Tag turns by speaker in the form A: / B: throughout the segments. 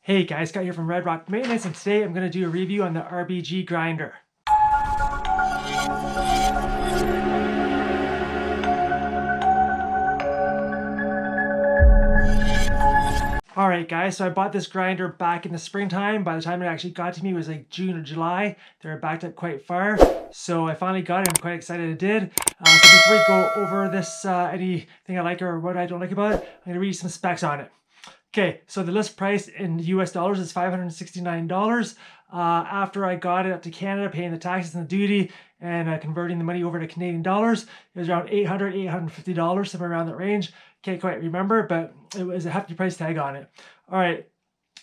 A: Hey guys, Scott here from Red Rock Maintenance, and today I'm going to do a review on the RBG grinder. Alright guys, so I bought this grinder back in the springtime. By the time it actually got to me, it was like June or July. They were backed up quite far. So I finally got it. I'm quite excited I did. So before we go over this, anything I like or what I don't like about it, I'm going to read you some specs on it. Okay, so the list price in US dollars is $569. After I got it up to Canada, paying the taxes and the duty and converting the money over to Canadian dollars, it was around $800, $850, somewhere around that range. Can't quite remember, but it was a hefty price tag on it. All right,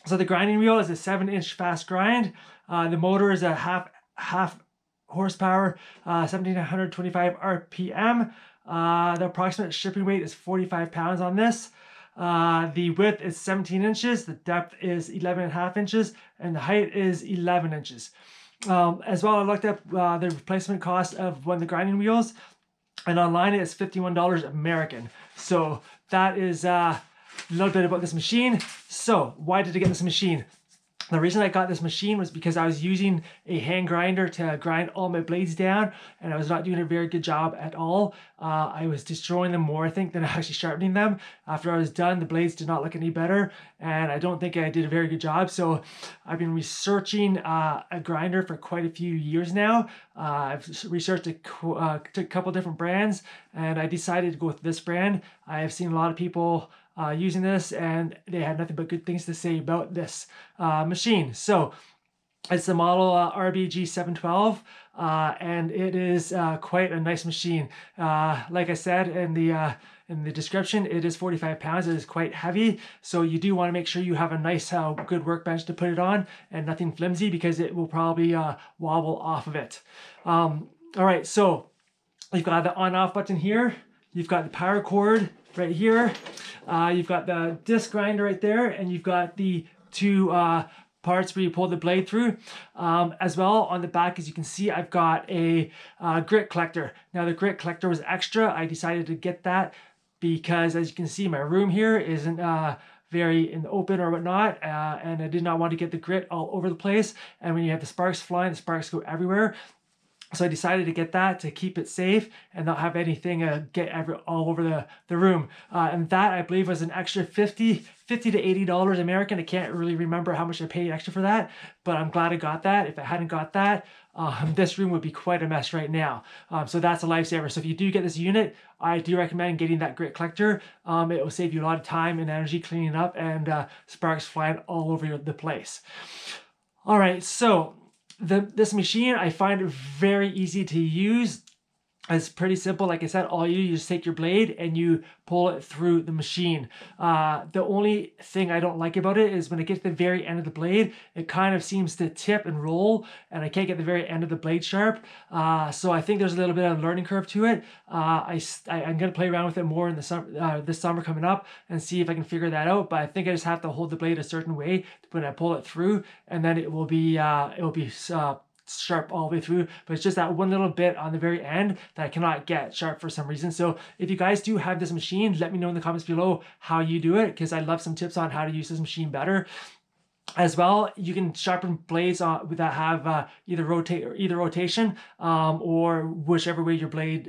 A: so the grinding wheel is a 7-inch fast grind. The motor is a half horsepower, 1725 RPM. The approximate shipping weight is 45 pounds on this. The width is 17 inches, the depth is 11.5 inches, and the height is 11 inches. As well, I looked up the replacement cost of one of the grinding wheels, and online it's $51 American. So that is a little bit about this machine. So why did I get this machine? The reason I got this machine was because I was using a hand grinder to grind all my blades down, and I was not doing a very good job at all. I was destroying them more, I think, than actually sharpening them. After I was done, the blades did not look any better, and I don't think I did a very good job. So I've been researching a grinder for quite a few years now. I've researched a couple different brands, and I decided to go with this brand. I've seen a lot of people using this, and they had nothing but good things to say about this machine. So it's the model RBG 712, and it is quite a nice machine. Like I said in the description, it is 45 pounds. It is quite heavy, so you do want to make sure you have a nice good workbench to put it on and nothing flimsy, because it will probably wobble off of it. All right, so you've got the on-off button here. You've got the power cord right here. You've got the disc grinder right there, and you've got the two parts where you pull the blade through. As well, on the back, as you can see, I've got a grit collector. Now the grit collector was extra. I decided to get that because, as you can see, my room here isn't very in the open or whatnot, and I did not want to get the grit all over the place. And when you have the sparks flying, the sparks go everywhere. So I decided to get that to keep it safe and not have anything get all over the room. And that, I believe, was an extra $50 to $80 American. I can't really remember how much I paid extra for that, but I'm glad I got that. If I hadn't got that, this room would be quite a mess right now. So that's a lifesaver. So if you do get this unit, I do recommend getting that grit collector. It will save you a lot of time and energy cleaning up and sparks flying all over the place. All right, so this machine, I find it very easy to use. It's pretty simple. Like I said, all you just take your blade and you pull it through the machine. The only thing I don't like about it is when I get to the very end of the blade, it kind of seems to tip and roll, and I can't get the very end of the blade sharp. So I think there's a little bit of a learning curve to it. I'm going to play around with it more in the summer, this summer coming up, and see if I can figure that out. But I think I just have to hold the blade a certain way when I pull it through, and then it will be sharp all the way through. But it's just that one little bit on the very end that I cannot get sharp for some reason. So if you guys do have this machine, let me know in the comments below how you do it, because I'd love some tips on how to use this machine better. As well, you can sharpen blades that have either rotation or whichever way your blade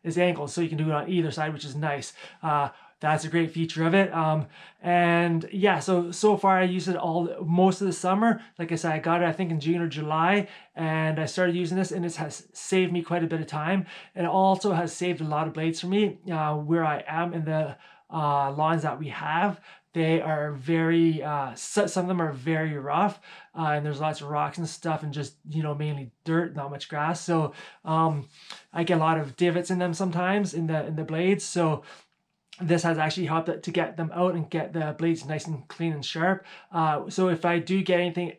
A: is angled. So you can do it on either side, which is nice. That's a great feature of it. And yeah, so far I used it most of the summer. Like I said, I got it I think in June or July, and I started using this, and it has saved me quite a bit of time. And it also has saved a lot of blades for me where I am in the lawns that we have. They are very, some of them are very rough, and there's lots of rocks and stuff, and just, mainly dirt, not much grass. So I get a lot of divots in them sometimes in the blades. So this has actually helped to get them out and get the blades nice and clean and sharp. So if I do get anything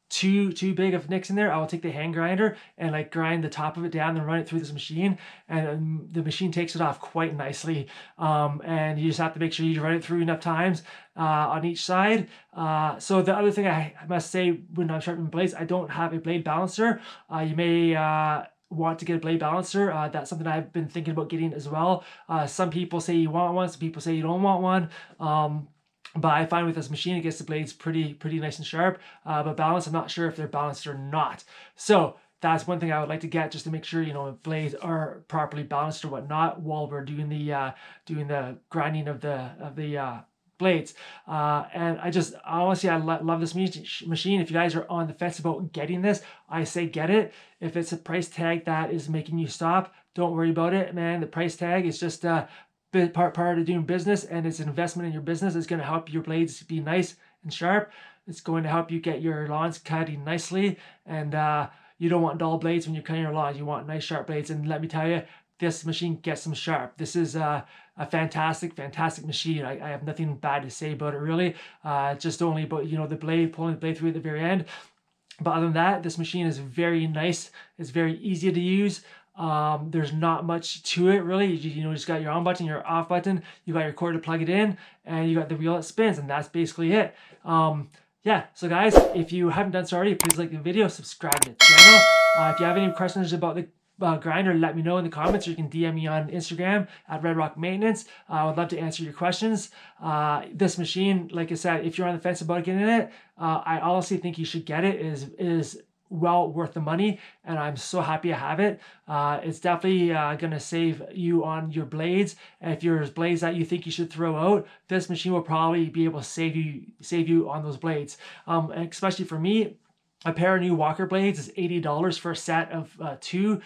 A: too big of nicks in there, I will take the hand grinder and like grind the top of it down and run it through this machine, and the machine takes it off quite nicely. And you just have to make sure you run it through enough times on each side. So the other thing I must say, when I'm sharpening blades, I don't have a blade balancer. You may want to get a blade balancer. That's something I've been thinking about getting as well. Some people say you want one, some people say you don't want one. But I find with this machine, it gets the blades pretty nice and sharp. But balanced, I'm not sure if they're balanced or not. So that's one thing I would like to get, just to make sure, you know, blades are properly balanced or whatnot while we're doing the grinding of the blades. And honestly, I love this machine. If you guys are on the fence about getting this, I say get it. If it's a price tag that is making you stop, don't worry about it, man. The price tag is just part of doing business, and it's an investment in your business. It's going to help your blades be nice and sharp. It's going to help you get your lawns cutting nicely, and you don't want dull blades when you're cutting your lawns. You want nice sharp blades, and let me tell you, this machine gets them sharp. This is a fantastic machine. I have nothing bad to say about it, really. Just only about, you know, the blade, pulling the blade through at the very end. But other than that, this machine is very nice. It's very easy to use. There's not much to it, really. You know, just got your on button, your off button, you got your cord to plug it in, and you got the wheel that spins, and that's basically it. Yeah, so guys, if you haven't done so already, please like the video, subscribe to the channel. If you have any questions about the grinder, let me know in the comments, or you can DM me on Instagram at Red Rock Maintenance. I would love to answer your questions. This machine, like I said, if you're on the fence about getting it, I honestly think you should get it. It is well worth the money, and I'm so happy I have it. It's definitely gonna save you on your blades. And if there's blades that you think you should throw out, this machine will probably be able to save you on those blades. And especially for me, a pair of new Walker blades is $80 for a set of 2,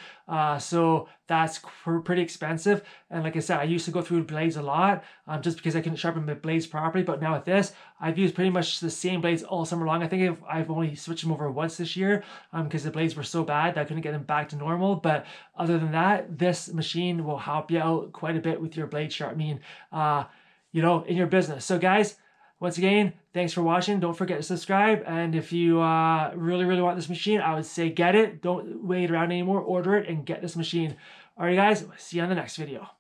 A: so that's pretty expensive. And like I said, I used to go through blades a lot just because I couldn't sharpen my blades properly. But now with this, I've used pretty much the same blades all summer long. I think I've only switched them over once this year because the blades were so bad that I couldn't get them back to normal. But other than that, this machine will help you out quite a bit with your blade sharpening, you know, in your business. So guys, once again, thanks for watching. Don't forget to subscribe. And if you really want this machine, I would say get it. Don't wait around anymore. Order it and get this machine. All right, guys. See you on the next video.